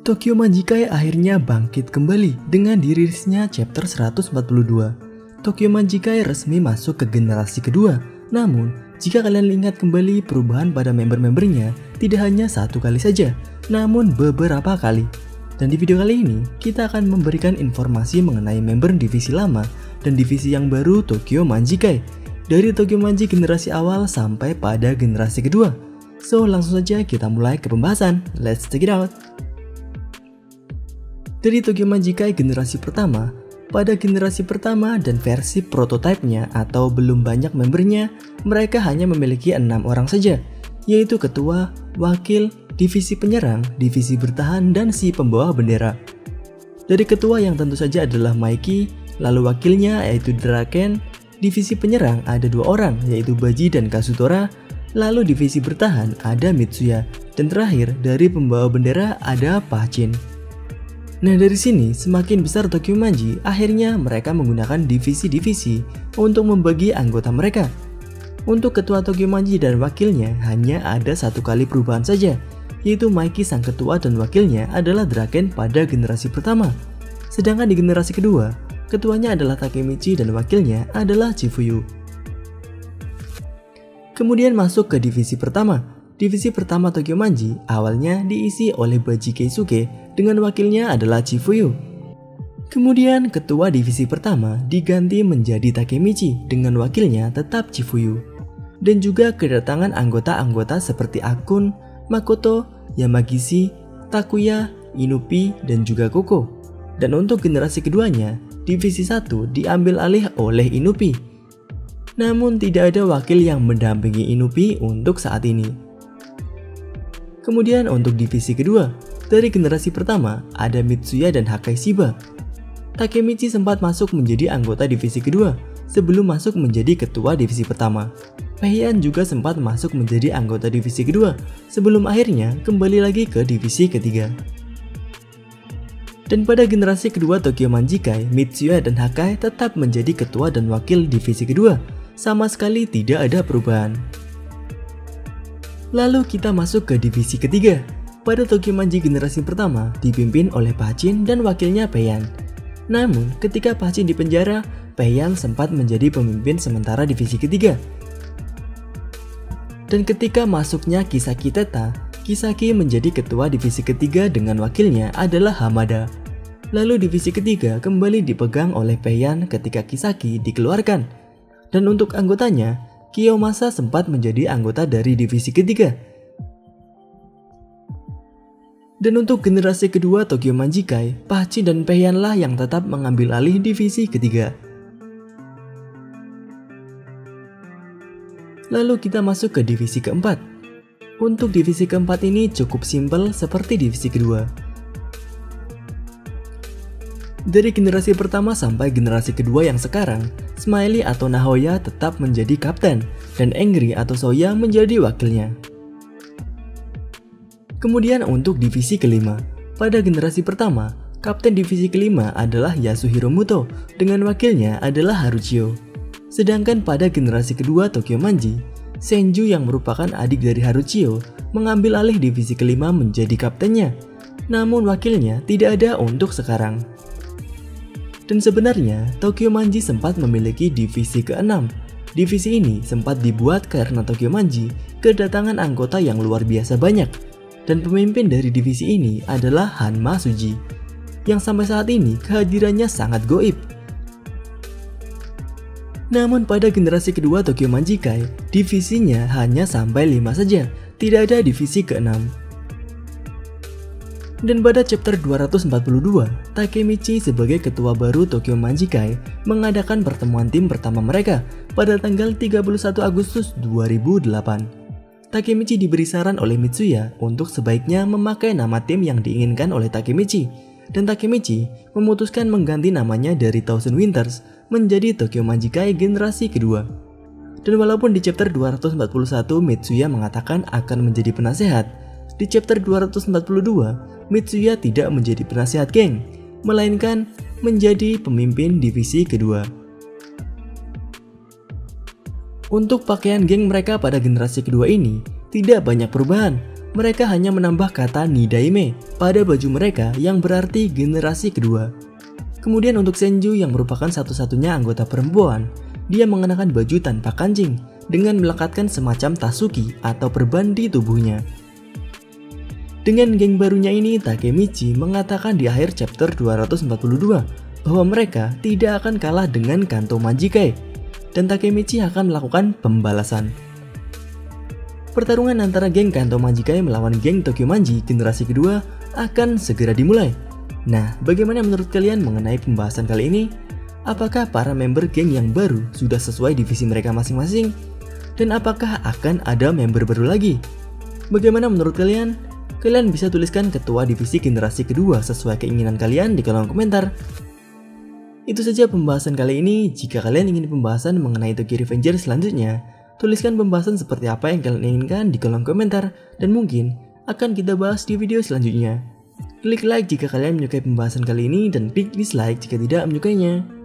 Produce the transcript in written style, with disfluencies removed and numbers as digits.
Tokyo Manjikai akhirnya bangkit kembali dengan dirilisnya chapter 142. Tokyo Manjikai resmi masuk ke generasi kedua. Namun, jika kalian ingat kembali perubahan pada member-membernya tidak hanya satu kali saja, namun beberapa kali. Dan di video kali ini, kita akan memberikan informasi mengenai member divisi lama dan divisi yang baru Tokyo Manjikai. Dari Tokyo Manji generasi awal sampai pada generasi kedua. So, langsung saja kita mulai ke pembahasan. Let's check it out. Dari Tokyo Manjikai generasi pertama, pada generasi pertama dan versi prototipenya atau belum banyak membernya, mereka hanya memiliki 6 orang saja, yaitu ketua, wakil, divisi penyerang, divisi bertahan, dan si pembawa bendera. Dari ketua yang tentu saja adalah Maiki, lalu wakilnya yaitu Draken, divisi penyerang ada 2 orang yaitu Baji dan Kazutora, lalu divisi bertahan ada Mitsuya, dan terakhir dari pembawa bendera ada Pachin. Nah, dari sini semakin besar Tokyo Manji, akhirnya mereka menggunakan divisi-divisi untuk membagi anggota mereka. Untuk ketua Tokyo Manji dan wakilnya hanya ada satu kali perubahan saja, yaitu Maiki sang ketua dan wakilnya adalah Draken pada generasi pertama. Sedangkan di generasi kedua, ketuanya adalah Takemichi dan wakilnya adalah Chifuyu. Kemudian masuk ke divisi pertama. Divisi pertama Tokyo Manji awalnya diisi oleh Baji Keisuke dengan wakilnya adalah Chifuyu. Kemudian ketua divisi pertama diganti menjadi Takemichi dengan wakilnya tetap Chifuyu. Dan juga kedatangan anggota-anggota seperti Akun, Makoto, Yamagishi, Takuya, Inupi, dan juga Koko. Dan untuk generasi keduanya, divisi 1 diambil alih oleh Inupi. Namun tidak ada wakil yang mendampingi Inupi untuk saat ini. Kemudian untuk divisi kedua, dari generasi pertama ada Mitsuya dan Hakai Shiba. Takemichi sempat masuk menjadi anggota divisi kedua sebelum masuk menjadi ketua divisi pertama. Heian juga sempat masuk menjadi anggota divisi kedua sebelum akhirnya kembali lagi ke divisi ketiga. Dan pada generasi kedua Tokyo Manjikai, Mitsuya dan Hakai tetap menjadi ketua dan wakil divisi kedua. Sama sekali tidak ada perubahan. Lalu kita masuk ke divisi ketiga. Pada Tokyo Manji generasi pertama dipimpin oleh Pachin dan wakilnya Peian. Namun ketika Pachin dipenjara, Peian sempat menjadi pemimpin sementara divisi ketiga. Dan ketika masuknya Kisaki Teta, Kisaki menjadi ketua divisi ketiga dengan wakilnya adalah Hamada. Lalu divisi ketiga kembali dipegang oleh Peian ketika Kisaki dikeluarkan. Dan untuk anggotanya, Kiyomasa sempat menjadi anggota dari divisi ketiga. Dan untuk generasi kedua Tokyo Manjikai, Pachin dan Peian lah yang tetap mengambil alih divisi ketiga. Lalu kita masuk ke divisi keempat. Untuk divisi keempat ini cukup simpel seperti divisi kedua. Dari generasi pertama sampai generasi kedua yang sekarang, Smiley atau Nahoya tetap menjadi kapten dan Angry atau Soya menjadi wakilnya. Kemudian untuk divisi kelima, pada generasi pertama, kapten divisi kelima adalah Yasuhiro Muto dengan wakilnya adalah Haruchio. Sedangkan pada generasi kedua Tokyo Manji, Senju yang merupakan adik dari Haruchio mengambil alih divisi kelima menjadi kaptennya. Namun wakilnya tidak ada untuk sekarang. Dan sebenarnya, Tokyo Manji sempat memiliki divisi ke-6. Divisi ini sempat dibuat karena Tokyo Manji kedatangan anggota yang luar biasa banyak. Dan pemimpin dari divisi ini adalah Hanma Suji, yang sampai saat ini kehadirannya sangat goib. Namun pada generasi kedua Tokyo Manjikai, divisinya hanya sampai 5 saja, tidak ada divisi ke-6. Dan pada chapter 242, Takemichi sebagai ketua baru Tokyo Manjikai mengadakan pertemuan tim pertama mereka pada tanggal 31 Agustus 2008. Takemichi diberi saran oleh Mitsuya untuk sebaiknya memakai nama tim yang diinginkan oleh Takemichi, dan Takemichi memutuskan mengganti namanya dari Thousand Winters menjadi Tokyo Manjikai generasi kedua. Dan walaupun di chapter 241 Mitsuya mengatakan akan menjadi penasehat, di chapter 242 Mitsuya tidak menjadi penasehat geng, melainkan menjadi pemimpin divisi kedua. Untuk pakaian geng mereka pada generasi kedua ini tidak banyak perubahan, mereka hanya menambah kata Nidaime pada baju mereka yang berarti generasi kedua. Kemudian untuk Senju yang merupakan satu-satunya anggota perempuan, dia mengenakan baju tanpa kancing dengan melekatkan semacam tasuki atau perban di tubuhnya. Dengan geng barunya ini, Takemichi mengatakan di akhir chapter 242 bahwa mereka tidak akan kalah dengan Kanto Majikai dan Takemichi akan melakukan pembalasan. Pertarungan antara geng Kanto Majikai melawan geng Tokyo Manji generasi kedua akan segera dimulai. Nah, bagaimana menurut kalian mengenai pembahasan kali ini? Apakah para member geng yang baru sudah sesuai divisi mereka masing-masing? Dan apakah akan ada member baru lagi? Bagaimana menurut kalian? Kalian bisa tuliskan ketua divisi generasi kedua sesuai keinginan kalian di kolom komentar. Itu saja pembahasan kali ini. Jika kalian ingin pembahasan mengenai Tokyo Revengers selanjutnya, tuliskan pembahasan seperti apa yang kalian inginkan di kolom komentar dan mungkin akan kita bahas di video selanjutnya. Klik like jika kalian menyukai pembahasan kali ini dan klik dislike jika tidak menyukainya.